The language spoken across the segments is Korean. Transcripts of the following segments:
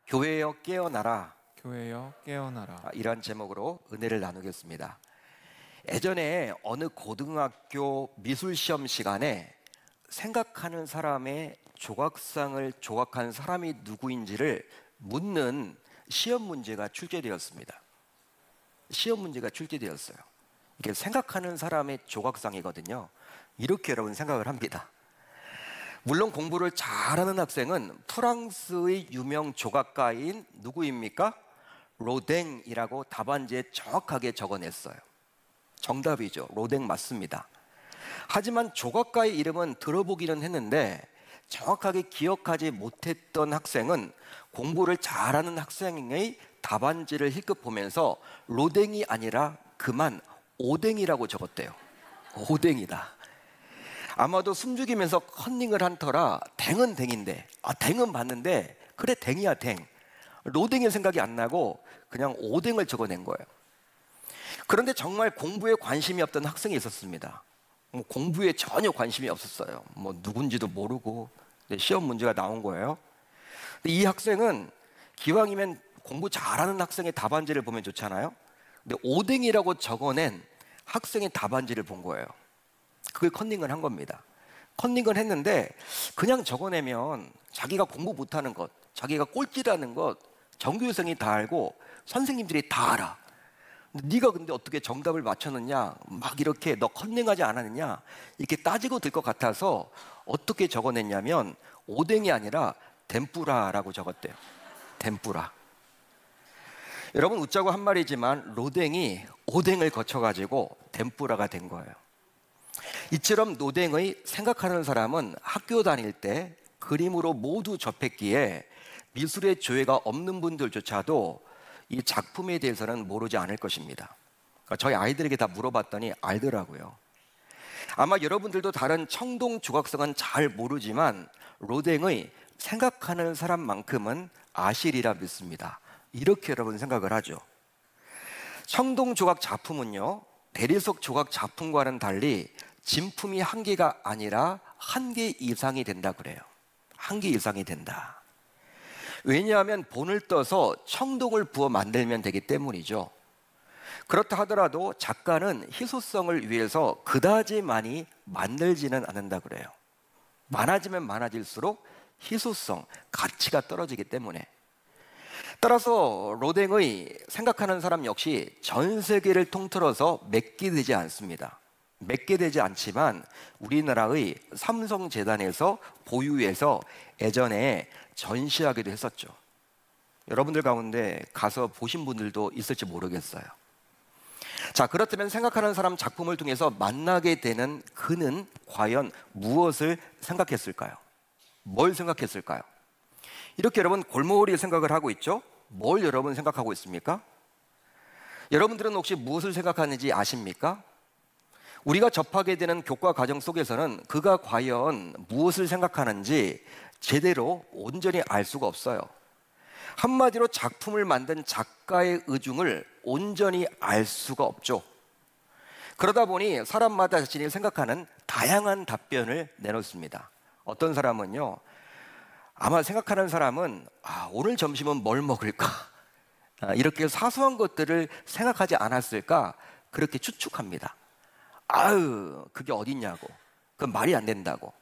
교회여 깨어나라. 교회여 깨어나라. 이런 제목으로 은혜를 나누겠습니다. 예전에 어느 고등학교 미술시험 시간에 생각하는 사람의 조각상을 조각한 사람이 누구인지를 묻는 시험 문제가 출제되었습니다. 시험 문제가 출제되었어요. 이게 생각하는 사람의 조각상이거든요. 이렇게 여러분 생각을 합니다. 물론 공부를 잘하는 학생은 프랑스의 유명 조각가인 누구입니까? 로댕이라고 답안지에 정확하게 적어냈어요. 정답이죠. 로댕 맞습니다. 하지만 조각가의 이름은 들어보기는 했는데 정확하게 기억하지 못했던 학생은 공부를 잘하는 학생의 답안지를 힐끗 보면서 로댕이 아니라 그만 오댕이라고 적었대요. 오댕이다. 아마도 숨죽이면서 컨닝을 한 터라 댕은 댕인데 댕은 봤는데 그래 댕이야 댕. 로댕의 생각이 안 나고 그냥 오댕을 적어낸 거예요. 그런데 정말 공부에 관심이 없던 학생이 있었습니다. 공부에 전혀 관심이 없었어요. 누군지도 모르고 시험 문제가 나온 거예요. 이 학생은 기왕이면 공부 잘하는 학생의 답안지를 보면 좋잖아요. 근데 오댕이라고 적어낸 학생의 답안지를 본 거예요. 그걸 컨닝을 한 겁니다. 컨닝을 했는데 그냥 적어내면 자기가 공부 못하는 것, 자기가 꼴찌라는 것 전교생이 다 알고 선생님들이 다 알아. 네가 근데 어떻게 정답을 맞췄느냐, 막 이렇게 너 컨닝하지 않았느냐 이렇게 따지고 들 것 같아서 어떻게 적어냈냐면 오뎅이 아니라 덴뿌라라고 적었대요. 덴뿌라. 여러분 웃자고 한 말이지만 로댕이 오뎅을 거쳐가지고 덴뿌라가 된 거예요. 이처럼 노댕의 생각하는 사람은 학교 다닐 때 그림으로 모두 접했기에 미술의 조예가 없는 분들조차도 이 작품에 대해서는 모르지 않을 것입니다. 그러니까 저희 아이들에게 다 물어봤더니 알더라고요. 아마 여러분들도 다른 청동 조각상은 잘 모르지만 로댕의 생각하는 사람만큼은 아시리라 믿습니다. 이렇게 여러분 생각을 하죠. 청동 조각 작품은요, 대리석 조각 작품과는 달리 진품이 한 개가 아니라 한 개 이상이 된다 그래요. 한 개 이상이 된다. 왜냐하면 본을 떠서 청동을 부어 만들면 되기 때문이죠. 그렇다 하더라도 작가는 희소성을 위해서 그다지 많이 만들지는 않는다 그래요. 많아지면 많아질수록 희소성, 가치가 떨어지기 때문에. 따라서 로댕의 생각하는 사람 역시 전 세계를 통틀어서 몇 개 되지 않습니다. 몇 개 되지 않지만 우리나라의 삼성재단에서 보유해서 예전에 전시하기도 했었죠. 여러분들 가운데 가서 보신 분들도 있을지 모르겠어요. 자, 그렇다면 생각하는 사람 작품을 통해서 만나게 되는 그는 과연 무엇을 생각했을까요? 뭘 생각했을까요? 이렇게 여러분 골머리에 생각을 하고 있죠? 뭘 여러분 생각하고 있습니까? 여러분들은 혹시 무엇을 생각하는지 아십니까? 우리가 접하게 되는 교과 과정 속에서는 그가 과연 무엇을 생각하는지 제대로 온전히 알 수가 없어요. 한마디로 작품을 만든 작가의 의중을 온전히 알 수가 없죠. 그러다 보니 사람마다 자신이 생각하는 다양한 답변을 내놓습니다. 어떤 사람은요, 아마 생각하는 사람은 오늘 점심은 뭘 먹을까? 이렇게 사소한 것들을 생각하지 않았을까? 그렇게 추측합니다. 그게 어딨냐고. 그건 말이 안 된다고.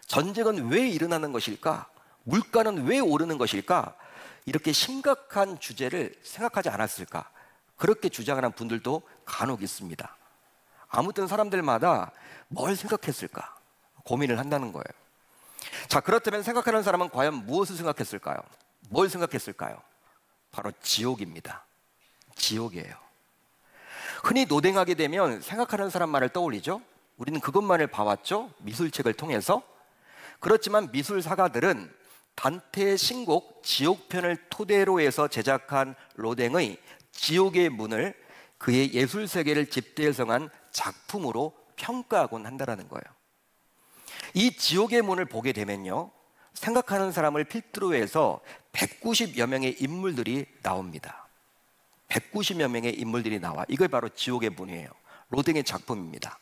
전쟁은 왜 일어나는 것일까? 물가는 왜 오르는 것일까? 이렇게 심각한 주제를 생각하지 않았을까? 그렇게 주장하는 분들도 간혹 있습니다. 아무튼 사람들마다 뭘 생각했을까? 고민을 한다는 거예요. 자, 그렇다면 생각하는 사람은 과연 무엇을 생각했을까요? 뭘 생각했을까요? 바로 지옥입니다. 지옥이에요. 흔히 노댕하게 되면 생각하는 사람만을 떠올리죠. 우리는 그것만을 봐왔죠. 미술책을 통해서. 그렇지만 미술사가들은 단테의 신곡 지옥편을 토대로 해서 제작한 로댕의 지옥의 문을 그의 예술세계를 집대성한 작품으로 평가하곤 한다는 거예요. 이 지옥의 문을 보게 되면요, 생각하는 사람을 필두로 해서 190여 명의 인물들이 나옵니다. 190여 명의 인물들이 나와. 이걸 바로 지옥의 문이에요. 로댕의 작품입니다.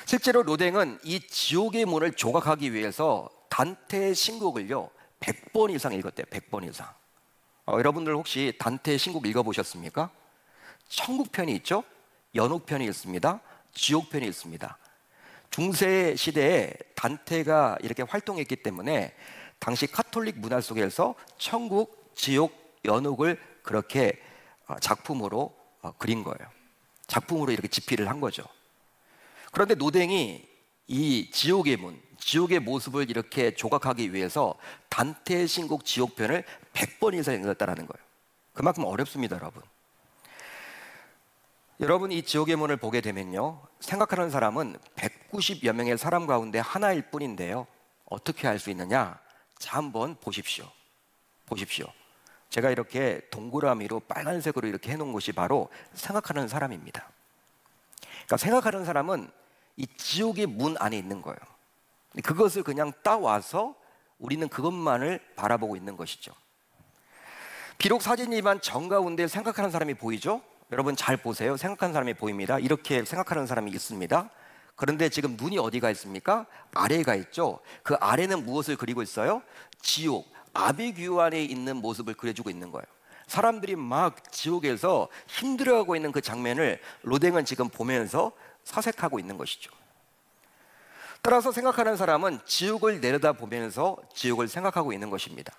실제로 로댕은 이 지옥의 문을 조각하기 위해서 단테의 신곡을요 100번 이상 읽었대요. 100번 이상. 여러분들 혹시 단테의 신곡 읽어보셨습니까? 천국편이 있죠? 연옥편이 있습니다. 지옥편이 있습니다. 중세 시대에 단테가 이렇게 활동했기 때문에 당시 카톨릭 문화 속에서 천국, 지옥, 연옥을 그렇게 작품으로 그린 거예요. 작품으로 이렇게 집필을 한 거죠. 그런데 노댕이 이 지옥의 문, 지옥의 모습을 이렇게 조각하기 위해서 단테의 신곡 지옥편을 100번 이상 읽었다는 거예요. 그만큼 어렵습니다, 여러분. 여러분, 이 지옥의 문을 보게 되면요, 생각하는 사람은 190여 명의 사람 가운데 하나일 뿐인데요, 어떻게 알 수 있느냐? 자, 한번 보십시오. 보십시오. 제가 이렇게 동그라미로 빨간색으로 이렇게 해놓은 것이 바로 생각하는 사람입니다. 그러니까 생각하는 사람은 이 지옥의 문 안에 있는 거예요. 그것을 그냥 따와서 우리는 그것만을 바라보고 있는 것이죠. 비록 사진이지만 정가운데 생각하는 사람이 보이죠? 여러분 잘 보세요. 생각하는 사람이 보입니다. 이렇게 생각하는 사람이 있습니다. 그런데 지금 눈이 어디가 있습니까? 아래가 있죠. 그 아래는 무엇을 그리고 있어요? 지옥, 아비규 안에 있는 모습을 그려주고 있는 거예요. 사람들이 막 지옥에서 힘들어하고 있는 그 장면을 로댕은 지금 보면서 사색하고 있는 것이죠. 따라서 생각하는 사람은 지옥을 내려다보면서 지옥을 생각하고 있는 것입니다.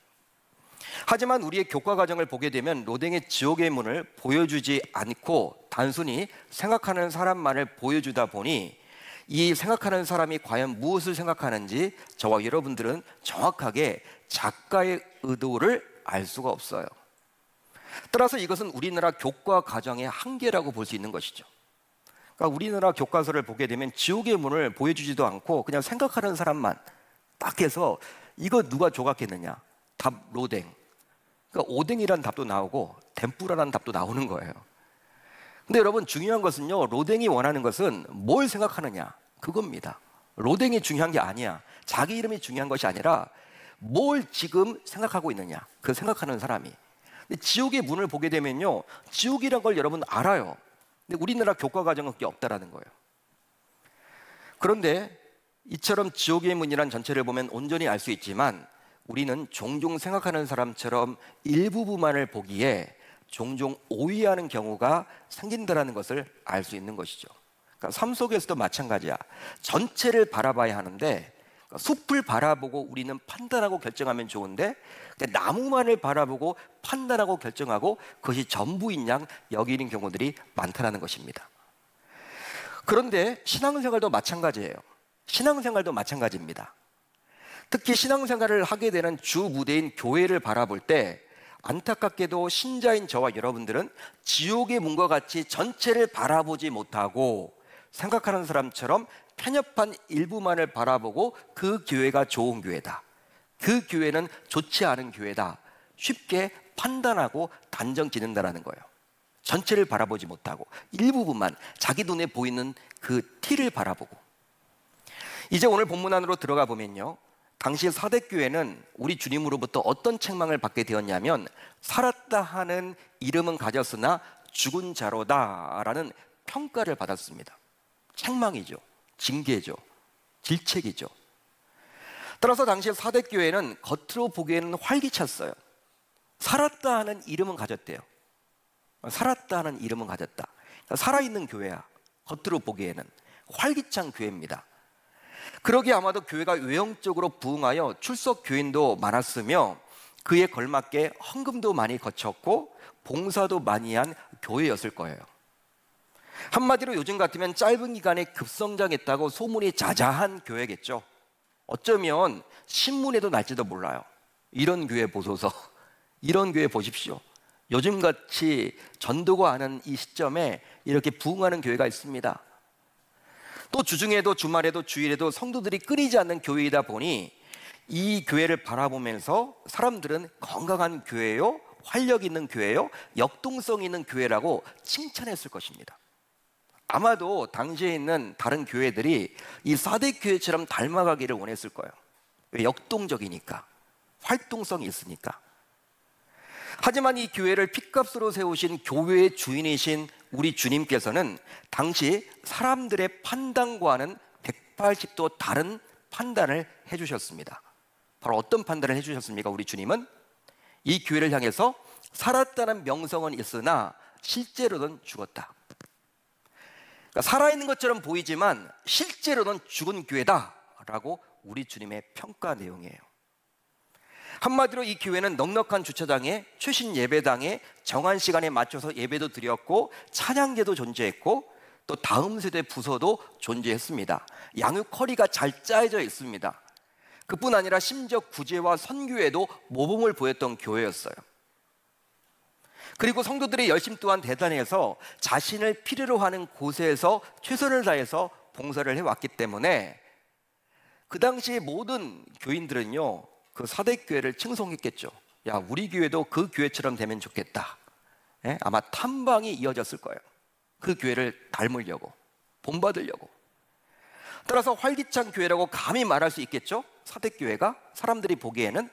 하지만 우리의 교과 과정을 보게 되면 로댕의 지옥의 문을 보여주지 않고 단순히 생각하는 사람만을 보여주다 보니 이 생각하는 사람이 과연 무엇을 생각하는지 저와 여러분들은 정확하게 작가의 의도를 알 수가 없어요. 따라서 이것은 우리나라 교과 과정의 한계라고 볼 수 있는 것이죠. 그러니까 우리나라 교과서를 보게 되면 지옥의 문을 보여주지도 않고 그냥 생각하는 사람만 딱 해서 이거 누가 조각했느냐? 답 로댕. 그러니까 오뎅이라는 답도 나오고 덴뿌라라는 답도 나오는 거예요. 근데 여러분 중요한 것은요, 로댕이 원하는 것은 뭘 생각하느냐? 그겁니다. 로댕이 중요한 게 아니야. 자기 이름이 중요한 것이 아니라 뭘 지금 생각하고 있느냐? 그 생각하는 사람이. 근데 지옥의 문을 보게 되면요, 지옥이란 걸 여러분 알아요. 근데 우리나라 교과 과정은 그게 없다라는 거예요. 그런데 이처럼 지옥의 문이란 전체를 보면 온전히 알 수 있지만 우리는 종종 생각하는 사람처럼 일부분만을 보기에 종종 오해하는 경우가 생긴다는 것을 알 수 있는 것이죠. 그러니까 삶 속에서도 마찬가지야. 전체를 바라봐야 하는데 숲을 바라보고 우리는 판단하고 결정하면 좋은데 나무만을 바라보고 판단하고 결정하고 그것이 전부인 양 여기는 경우들이 많다는 것입니다. 그런데 신앙생활도 마찬가지예요. 신앙생활도 마찬가지입니다. 특히 신앙생활을 하게 되는 주 무대인 교회를 바라볼 때 안타깝게도 신자인 저와 여러분들은 지옥의 문과 같이 전체를 바라보지 못하고 생각하는 사람처럼 편협한 일부만을 바라보고 그 교회가 좋은 교회다, 그 교회는 좋지 않은 교회다, 쉽게 판단하고 단정 짓는다는 거예요. 전체를 바라보지 못하고 일부분만 자기 눈에 보이는 그 티를 바라보고. 이제 오늘 본문 안으로 들어가 보면요, 당시 사대교회는 우리 주님으로부터 어떤 책망을 받게 되었냐면 살았다 하는 이름은 가졌으나 죽은 자로다 라는 평가를 받았습니다. 책망이죠, 징계죠, 질책이죠. 따라서 당시 사대교회는 겉으로 보기에는 활기찼어요. 살았다 하는 이름은 가졌대요. 살았다 하는 이름은 가졌다. 그러니까 살아있는 교회야. 겉으로 보기에는 활기찬 교회입니다. 그러기에 아마도 교회가 외형적으로 부흥하여 출석 교인도 많았으며 그에 걸맞게 헌금도 많이 거쳤고 봉사도 많이 한 교회였을 거예요. 한마디로 요즘 같으면 짧은 기간에 급성장했다고 소문이 자자한 교회겠죠. 어쩌면 신문에도 날지도 몰라요. 이런 교회 보소서, 이런 교회 보십시오. 요즘같이 전도가 하는 이 시점에 이렇게 부흥하는 교회가 있습니다. 또 주중에도 주말에도 주일에도 성도들이 끊이지 않는 교회이다 보니 이 교회를 바라보면서 사람들은 건강한 교회요, 활력 있는 교회요, 역동성 있는 교회라고 칭찬했을 것입니다. 아마도 당시에 있는 다른 교회들이 이 사대 교회처럼 닮아가기를 원했을 거예요. 왜? 역동적이니까, 활동성이 있으니까. 하지만 이 교회를 핏값으로 세우신 교회의 주인이신 우리 주님께서는 당시 사람들의 판단과는 180도 다른 판단을 해주셨습니다. 바로 어떤 판단을 해주셨습니까? 우리 주님은 이 교회를 향해서 살았다는 명성은 있으나 실제로는 죽었다. 그러니까 살아있는 것처럼 보이지만 실제로는 죽은 교회다라고 우리 주님의 평가 내용이에요. 한마디로 이 교회는 넉넉한 주차장에 최신 예배당에 정한 시간에 맞춰서 예배도 드렸고 찬양제도 존재했고 또 다음 세대 부서도 존재했습니다. 양육 커리가 잘 짜여져 있습니다. 그뿐 아니라 심지어 구제와 선교에도 모범을 보였던 교회였어요. 그리고 성도들의 열심 또한 대단해서 자신을 필요로 하는 곳에서 최선을 다해서 봉사를 해왔기 때문에 그 당시의 모든 교인들은요, 그 사대교회를 칭송했겠죠. 야, 우리 교회도 그 교회처럼 되면 좋겠다. 예? 아마 탐방이 이어졌을 거예요. 그 교회를 닮으려고, 본받으려고. 따라서 활기찬 교회라고 감히 말할 수 있겠죠, 사대교회가 사람들이 보기에는.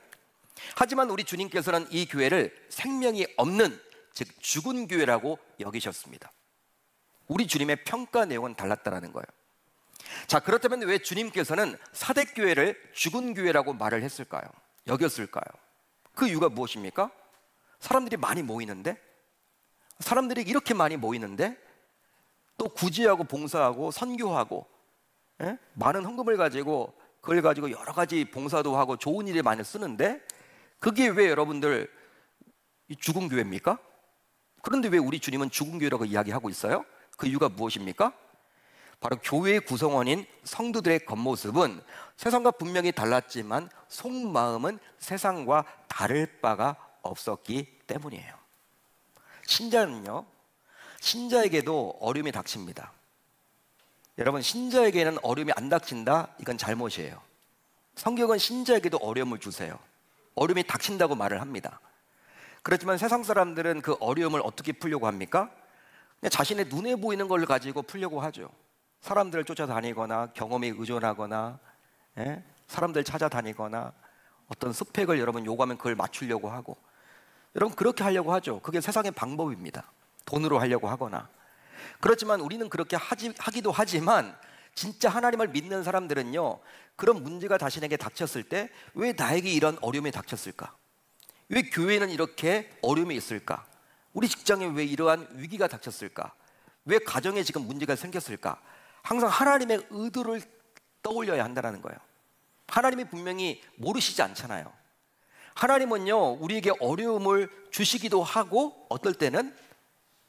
하지만 우리 주님께서는 이 교회를 생명이 없는, 즉 죽은 교회라고 여기셨습니다. 우리 주님의 평가 내용은 달랐다는 거예요. 자, 그렇다면 왜 주님께서는 사대교회를 죽은 교회라고 말을 했을까요? 여겼을까요? 그 이유가 무엇입니까? 사람들이 많이 모이는데, 사람들이 이렇게 많이 모이는데 또 구제하고 봉사하고 선교하고, 예? 많은 헌금을 가지고 그걸 가지고 여러 가지 봉사도 하고 좋은 일에 많이 쓰는데 그게 왜 여러분들 죽은 교회입니까? 그런데 왜 우리 주님은 죽은 교회라고 이야기하고 있어요? 그 이유가 무엇입니까? 바로 교회의 구성원인 성도들의 겉모습은 세상과 분명히 달랐지만 속마음은 세상과 다를 바가 없었기 때문이에요. 신자는요, 신자에게도 어려움이 닥칩니다. 여러분, 신자에게는 어려움이 안 닥친다? 이건 잘못이에요. 성경은 신자에게도 어려움을 주세요. 어려움이 닥친다고 말을 합니다. 그렇지만 세상 사람들은 그 어려움을 어떻게 풀려고 합니까? 그냥 자신의 눈에 보이는 걸 가지고 풀려고 하죠. 사람들을 쫓아다니거나 경험에 의존하거나, 예? 사람들 찾아다니거나 어떤 스펙을 여러분 요구하면 그걸 맞추려고 하고, 여러분 그렇게 하려고 하죠. 그게 세상의 방법입니다. 돈으로 하려고 하거나. 그렇지만 우리는 그렇게 하기도 하지만 진짜 하나님을 믿는 사람들은요, 그런 문제가 자신에게 닥쳤을 때 왜 나에게 이런 어려움이 닥쳤을까? 왜 교회는 이렇게 어려움이 있을까? 우리 직장에 왜 이러한 위기가 닥쳤을까? 왜 가정에 지금 문제가 생겼을까? 항상 하나님의 의도를 떠올려야 한다는 거예요. 하나님이 분명히 모르시지 않잖아요. 하나님은요, 우리에게 어려움을 주시기도 하고 어떨 때는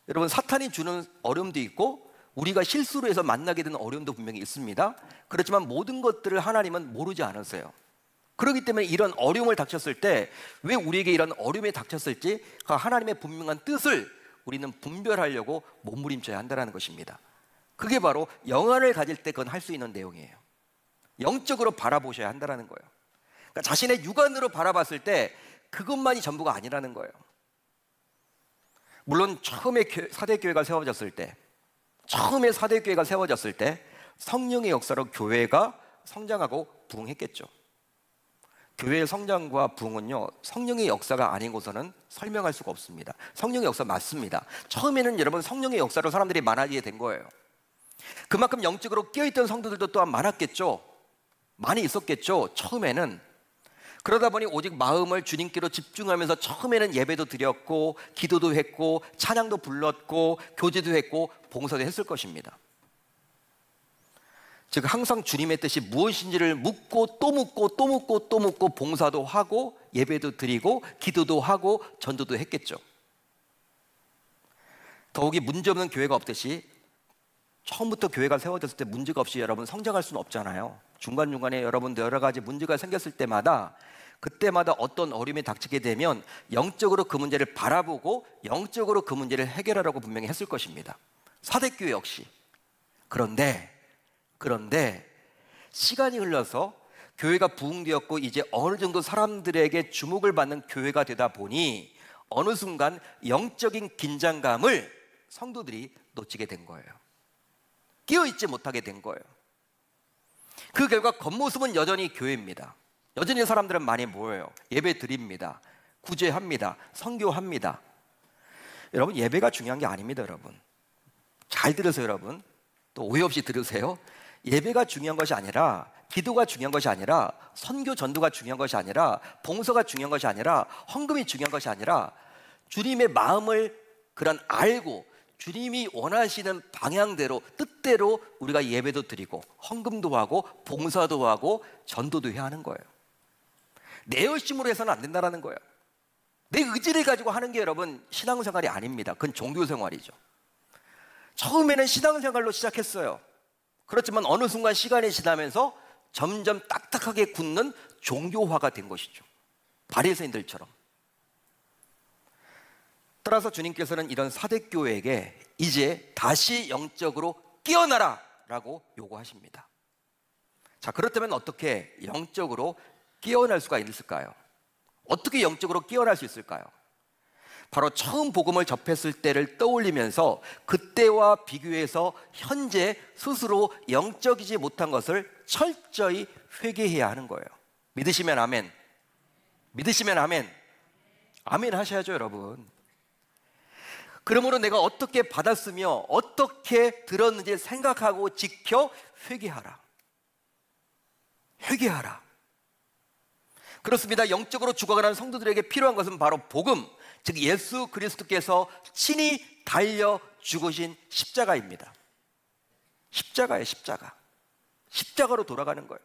여러분 사탄이 주는 어려움도 있고 우리가 실수로 해서 만나게 되는 어려움도 분명히 있습니다. 그렇지만 모든 것들을 하나님은 모르지 않으세요. 그렇기 때문에 이런 어려움을 닥쳤을 때 왜 우리에게 이런 어려움이 닥쳤을지 그 하나님의 분명한 뜻을 우리는 분별하려고 몸부림쳐야 한다는 것입니다. 그게 바로 영안을 가질 때 그건 할 수 있는 내용이에요. 영적으로 바라보셔야 한다는 거예요. 그러니까 자신의 육안으로 바라봤을 때 그것만이 전부가 아니라는 거예요. 물론 처음에 사대교회가 세워졌을 때, 성령의 역사로 교회가 성장하고 부흥했겠죠. 교회의 성장과 부흥은요, 성령의 역사가 아니고서는 설명할 수가 없습니다. 성령의 역사 맞습니다. 처음에는 여러분 성령의 역사로 사람들이 많아지게 된 거예요. 그만큼 영적으로 깨어있던 성도들도 또한 많았겠죠. 많이 있었겠죠, 처음에는. 그러다 보니 오직 마음을 주님께로 집중하면서 처음에는 예배도 드렸고 기도도 했고 찬양도 불렀고 교제도 했고 봉사도 했을 것입니다. 즉 항상 주님의 뜻이 무엇인지를 묻고 또 묻고 또 묻고 또 묻고 봉사도 하고 예배도 드리고 기도도 하고 전도도 했겠죠. 더욱이 문제없는 교회가 없듯이 처음부터 교회가 세워졌을 때 문제가 없이 여러분 성장할 수는 없잖아요. 중간중간에 여러분들 여러 가지 문제가 생겼을 때마다 그때마다 어떤 어려움이 닥치게 되면 영적으로 그 문제를 바라보고 영적으로 그 문제를 해결하라고 분명히 했을 것입니다. 사대교회 역시. 그런데 시간이 흘러서 교회가 부흥되었고 이제 어느 정도 사람들에게 주목을 받는 교회가 되다 보니 어느 순간 영적인 긴장감을 성도들이 놓치게 된 거예요. 깨어있지 못하게 된 거예요. 그 결과 겉모습은 여전히 교회입니다. 여전히 사람들은 많이 모여요. 예배 드립니다. 구제합니다. 선교합니다. 여러분, 예배가 중요한 게 아닙니다. 여러분 잘 들으세요. 여러분 또 오해 없이 들으세요. 예배가 중요한 것이 아니라, 기도가 중요한 것이 아니라, 선교 전도가 중요한 것이 아니라, 봉사가 중요한 것이 아니라, 헌금이 중요한 것이 아니라, 주님의 마음을 그런 알고 주님이 원하시는 방향대로, 뜻대로 우리가 예배도 드리고 헌금도 하고 봉사도 하고 전도도 해야 하는 거예요. 내 열심으로 해서는 안 된다는 거예요. 내 의지를 가지고 하는 게 여러분 신앙생활이 아닙니다. 그건 종교생활이죠. 처음에는 신앙생활로 시작했어요. 그렇지만 어느 순간 시간이 지나면서 점점 딱딱하게 굳는 종교화가 된 것이죠. 바리새인들처럼. 따라서 주님께서는 이런 사대교회에게 이제 다시 영적으로 깨어나라 라고 요구하십니다. 자, 그렇다면 어떻게 영적으로 깨어날 수가 있을까요? 어떻게 영적으로 깨어날 수 있을까요? 바로 처음 복음을 접했을 때를 떠올리면서 그때와 비교해서 현재 스스로 영적이지 못한 것을 철저히 회개해야 하는 거예요. 믿으시면 아멘. 믿으시면 아멘. 아멘 하셔야죠, 여러분. 그러므로 내가 어떻게 받았으며 어떻게 들었는지 생각하고 지켜 회개하라. 회개하라. 그렇습니다. 영적으로 죽어가는 성도들에게 필요한 것은 바로 복음, 즉 예수 그리스도께서 친히 달려 죽으신 십자가입니다. 십자가예요, 십자가. 십자가로 돌아가는 거예요.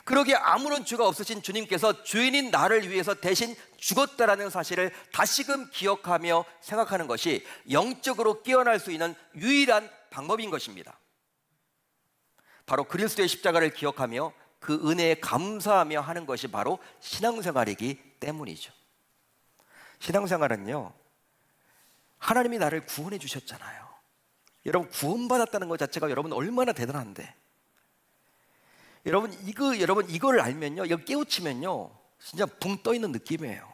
그러기에 아무런 죄가 없으신 주님께서 죄인인 나를 위해서 대신 죽었다라는 사실을 다시금 기억하며 생각하는 것이 영적으로 깨어날 수 있는 유일한 방법인 것입니다. 바로 그리스도의 십자가를 기억하며 그 은혜에 감사하며 하는 것이 바로 신앙생활이기 때문이죠. 신앙생활은요, 하나님이 나를 구원해 주셨잖아요. 여러분, 구원받았다는 것 자체가 여러분 얼마나 대단한데, 여러분 이거를 알면요, 이거 깨우치면요, 진짜 붕 떠 있는 느낌이에요.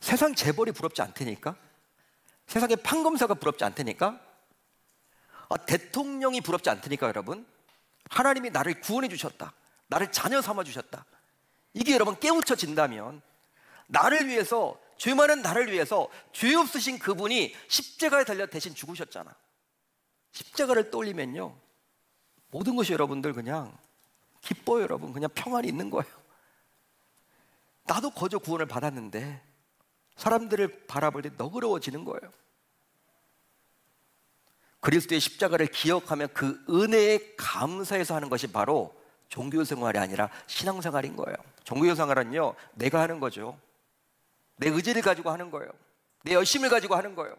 세상 재벌이 부럽지 않다니까? 세상에 판검사가 부럽지 않다니까? 대통령이 부럽지 않다니까, 여러분? 하나님이 나를 구원해 주셨다, 나를 자녀 삼아 주셨다. 이게 여러분 깨우쳐진다면, 나를 위해서, 죄 많은 나를 위해서 죄 없으신 그분이 십자가에 달려 대신 죽으셨잖아. 십자가를 떠올리면요, 모든 것이 여러분들 그냥 기뻐요. 여러분, 그냥 평안이 있는 거예요. 나도 거저 구원을 받았는데 사람들을 바라볼 때 너그러워지는 거예요. 그리스도의 십자가를 기억하며 그 은혜에 감사해서 하는 것이 바로 종교생활이 아니라 신앙생활인 거예요. 종교생활은요, 내가 하는 거죠. 내 의지를 가지고 하는 거예요. 내 열심을 가지고 하는 거예요.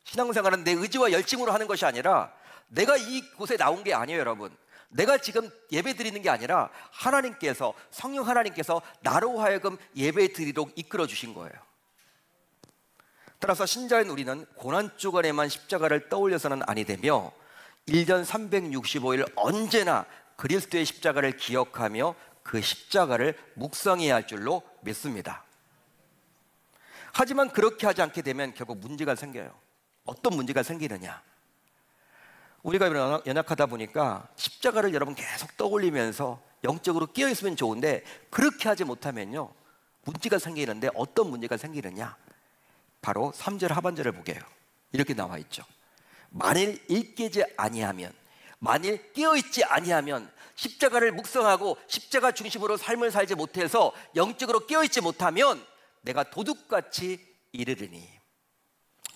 신앙생활은 내 의지와 열심으로 하는 것이 아니라, 내가 이곳에 나온 게 아니에요, 여러분. 내가 지금 예배 드리는 게 아니라 하나님께서, 성령 하나님께서 나로 하여금 예배 드리도록 이끌어 주신 거예요. 따라서 신자인 우리는 고난주간에만 십자가를 떠올려서는 아니 되며 1년 365일 언제나 그리스도의 십자가를 기억하며 그 십자가를 묵상해야 할 줄로 믿습니다. 하지만 그렇게 하지 않게 되면 결국 문제가 생겨요. 어떤 문제가 생기느냐? 우리가 연약하다 보니까 십자가를 여러분 계속 떠올리면서 영적으로 깨어있으면 좋은데, 그렇게 하지 못하면요, 문제가 생기는데 어떤 문제가 생기느냐? 바로 3절 하반절을 보게요. 이렇게 나와 있죠. 만일 일깨지 아니하면, 만일 깨어있지 아니하면, 십자가를 묵상하고 십자가 중심으로 삶을 살지 못해서 영적으로 깨어있지 못하면 내가 도둑같이 이르리니.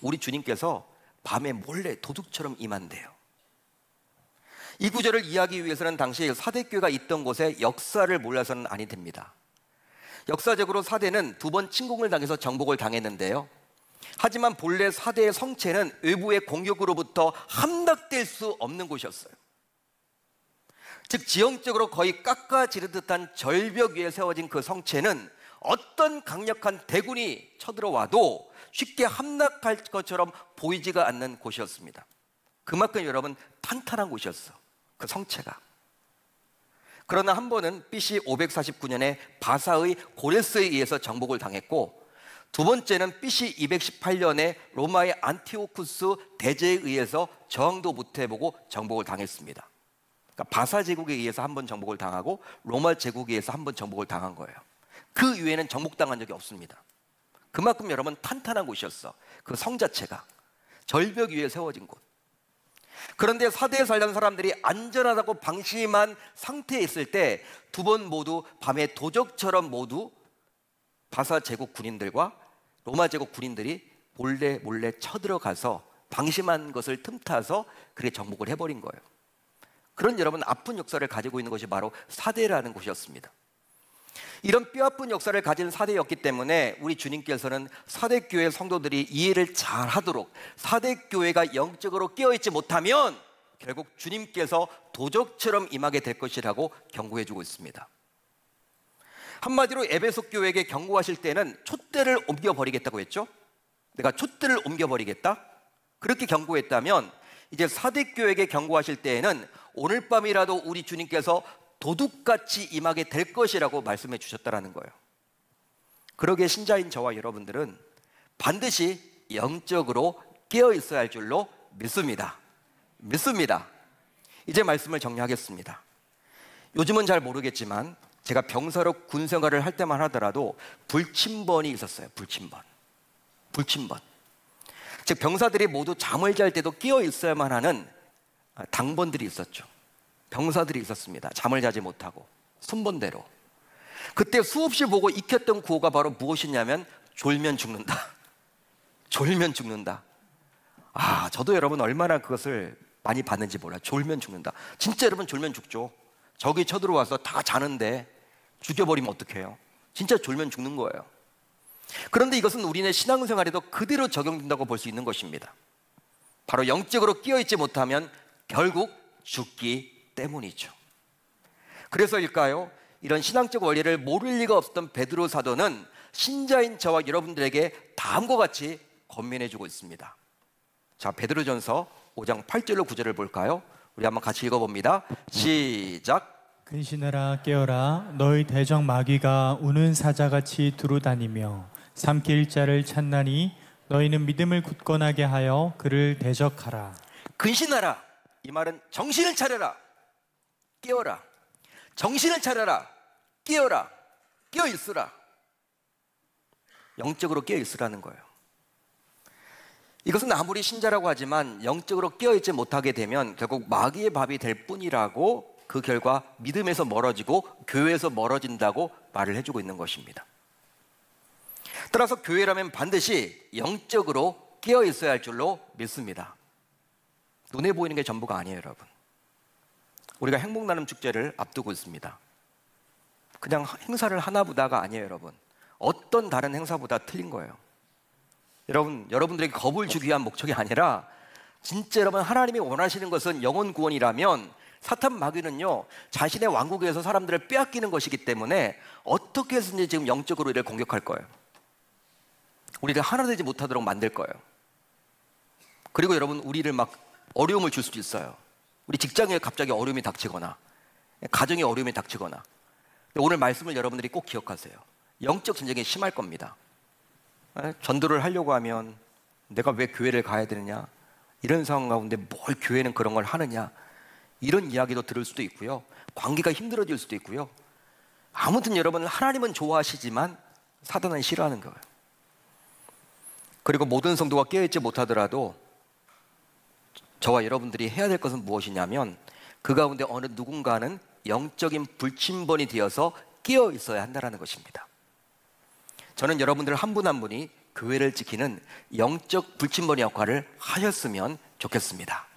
우리 주님께서 밤에 몰래 도둑처럼 임한대요. 이 구절을 이해하기 위해서는 당시 사대교회가 있던 곳에 역사를 몰라서는 아니 됩니다. 역사적으로 사대는 2번 침공을 당해서 정복을 당했는데요, 하지만 본래 사대의 성체는 외부의 공격으로부터 함락될 수 없는 곳이었어요. 즉 지형적으로 거의 깎아지른 듯한 절벽 위에 세워진 그 성체는 어떤 강력한 대군이 쳐들어와도 쉽게 함락할 것처럼 보이지가 않는 곳이었습니다. 그만큼 여러분 탄탄한 곳이었어, 그 성체가. 그러나 한 번은 BC 549년에 바사의 고레스에 의해서 정복을 당했고, 두 번째는 BC 218년에 로마의 안티오쿠스 대제에 의해서 저항도 못해보고 정복을 당했습니다. 그러니까 바사 제국에 의해서 한 번 정복을 당하고 로마 제국에 의해서 한 번 정복을 당한 거예요. 그 이후에는 정복당한 적이 없습니다. 그만큼 여러분 탄탄한 곳이었어, 그 성 자체가. 절벽 위에 세워진 곳. 그런데 사대에 살던 사람들이 안전하다고 방심한 상태에 있을 때 두 번 모두 밤에 도적처럼 모두 바사 제국 군인들과 로마 제국 군인들이 몰래 몰래 쳐들어가서 방심한 것을 틈타서 그렇게 정복을 해버린 거예요. 그런 여러분 아픈 역사를 가지고 있는 것이 바로 사대라는 곳이었습니다. 이런 뼈아픈 역사를 가진 사대였기 때문에 우리 주님께서는 사대교회 성도들이 이해를 잘 하도록, 사대교회가 영적으로 깨어있지 못하면 결국 주님께서 도적처럼 임하게 될 것이라고 경고해 주고 있습니다. 한마디로 에베소 교회에게 경고하실 때는 촛대를 옮겨버리겠다고 했죠. 내가 촛대를 옮겨버리겠다, 그렇게 경고했다면 이제 사대교회에게 경고하실 때에는 오늘 밤이라도 우리 주님께서 도둑같이 임하게 될 것이라고 말씀해 주셨다는 거예요. 그러기에 신자인 저와 여러분들은 반드시 영적으로 깨어 있어야 할 줄로 믿습니다. 이제 말씀을 정리하겠습니다. 요즘은 잘 모르겠지만 제가 병사로 군 생활을 할 때만 하더라도 불침번이 있었어요. 불침번. 즉 병사들이 모두 잠을 잘 때도 깨어 있어야만 하는 당번들이 있었죠. 병사들이 있었습니다. 잠을 자지 못하고 순번대로. 그때 수없이 보고 익혔던 구호가 바로 무엇이냐면 졸면 죽는다. 졸면 죽는다. 저도 여러분 얼마나 그것을 많이 봤는지 몰라요. 졸면 죽는다. 진짜 여러분 졸면 죽죠. 적이 쳐들어와서 다 자는데 죽여버리면 어떡해요? 진짜 졸면 죽는 거예요. 그런데 이것은 우리네 신앙생활에도 그대로 적용된다고 볼 수 있는 것입니다. 바로 영적으로 깨어있지 못하면 결국 죽기 때문이죠. 그래서일까요? 이런 신앙적 원리를 모를 리가 없었던 베드로 사도는 신자인 저와 여러분들에게 다음과 같이 권면해주고 있습니다. 자, 베드로전서 5장 8절로 9절을 볼까요? 우리 한번 같이 읽어봅니다. 시작. 근신하라 깨어라 너희 대적 마귀가 우는 사자같이 두루다니며 삼킬 자를 찾나니 너희는 믿음을 굳건하게 하여 그를 대적하라. 근신하라, 이 말은 정신을 차려라, 깨어라. 정신을 차려라, 깨어라, 깨어 있으라. 영적으로 깨어 있으라는 거예요. 이것은 아무리 신자라고 하지만 영적으로 깨어 있지 못하게 되면 결국 마귀의 밥이 될 뿐이라고, 그 결과 믿음에서 멀어지고 교회에서 멀어진다고 말을 해주고 있는 것입니다. 따라서 교회라면 반드시 영적으로 깨어 있어야 할 줄로 믿습니다. 눈에 보이는 게 전부가 아니에요, 여러분. 우리가 행복나눔 축제를 앞두고 있습니다. 그냥 행사를 하나보다가 아니에요, 여러분. 어떤 다른 행사보다 틀린 거예요. 여러분들에게 겁을 주기 위한 목적이 아니라 진짜 여러분 하나님이 원하시는 것은 영혼 구원이라면 사탄 마귀는요 자신의 왕국에서 사람들을 빼앗기는 것이기 때문에 어떻게 해서든지 지금 영적으로 우리를 공격할 거예요. 우리를 하나 되지 못하도록 만들 거예요. 그리고 여러분 우리를 막 어려움을 줄 수도 있어요. 우리 직장에 갑자기 어려움이 닥치거나 가정에 어려움이 닥치거나. 오늘 말씀을 여러분들이 꼭 기억하세요. 영적 전쟁이 심할 겁니다. 전도를 하려고 하면 내가 왜 교회를 가야 되느냐, 이런 상황 가운데 뭘 교회는 그런 걸 하느냐, 이런 이야기도 들을 수도 있고요. 관계가 힘들어질 수도 있고요. 아무튼 여러분 하나님은 좋아하시지만 사단은 싫어하는 거예요. 그리고 모든 성도가 깨어있지 못하더라도 저와 여러분들이 해야 될 것은 무엇이냐면 그 가운데 어느 누군가는 영적인 불침번이 되어서 깨어 있어야 한다는 것입니다. 저는 여러분들 한 분 한 분이 교회를 지키는 영적 불침번의 역할을 하셨으면 좋겠습니다.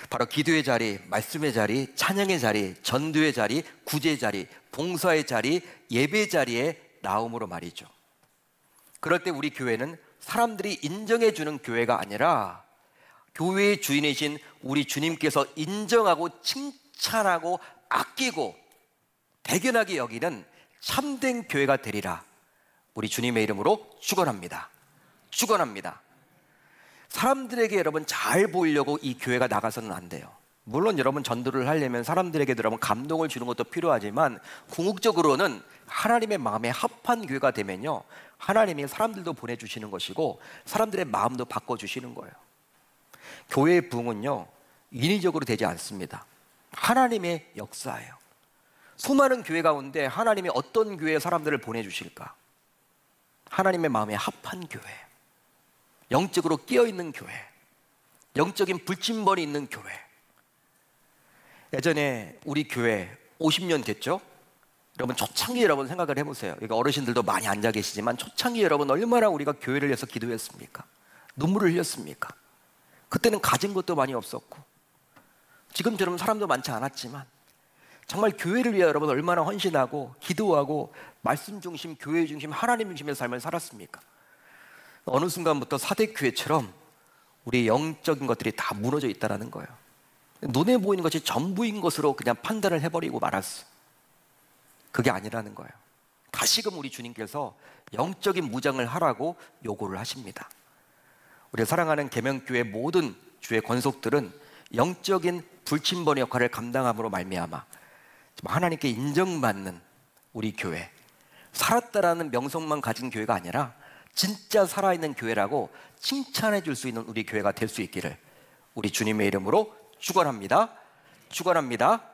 바로 기도의 자리, 말씀의 자리, 찬양의 자리, 전도의 자리, 구제의 자리, 봉사의 자리, 예배 자리에 나옴으로 말이죠. 그럴 때 우리 교회는 사람들이 인정해 주는 교회가 아니라 교회의 주인이신 우리 주님께서 인정하고 칭찬하고 아끼고 대견하게 여기는 참된 교회가 되리라. 우리 주님의 이름으로 축원합니다. 축원합니다. 사람들에게 여러분 잘 보이려고 이 교회가 나가서는 안 돼요. 물론 여러분 전도를 하려면 사람들에게 여러분 감동을 주는 것도 필요하지만 궁극적으로는 하나님의 마음에 합한 교회가 되면요 하나님이 사람들도 보내주시는 것이고 사람들의 마음도 바꿔주시는 거예요. 교회의 부흥은요 인위적으로 되지 않습니다. 하나님의 역사예요. 수많은 교회 가운데 하나님이 어떤 교회에 사람들을 보내주실까? 하나님의 마음에 합한 교회, 영적으로 깨어있는 교회, 영적인 불침번이 있는 교회. 예전에 우리 교회 50년 됐죠? 여러분 초창기 여러분 생각을 해보세요. 그러니까 어르신들도 많이 앉아 계시지만 초창기 여러분 얼마나 우리가 교회를 위해서 기도했습니까? 눈물을 흘렸습니까? 그때는 가진 것도 많이 없었고 지금처럼 사람도 많지 않았지만 정말 교회를 위해 여러분 얼마나 헌신하고 기도하고 말씀 중심, 교회 중심, 하나님 중심의 삶을 살았습니까? 어느 순간부터 사대교회처럼 우리의 영적인 것들이 다 무너져 있다는 거예요. 눈에 보이는 것이 전부인 것으로 그냥 판단을 해버리고 말았어. 그게 아니라는 거예요. 다시금 우리 주님께서 영적인 무장을 하라고 요구를 하십니다. 우리 사랑하는 계명교회 모든 주의 권속들은 영적인 불침번의 역할을 감당함으로 말미암아 하나님께 인정받는 우리 교회, 살았다라는 명성만 가진 교회가 아니라 진짜 살아있는 교회라고 칭찬해 줄 수 있는 우리 교회가 될 수 있기를 우리 주님의 이름으로 축원합니다. 축원합니다.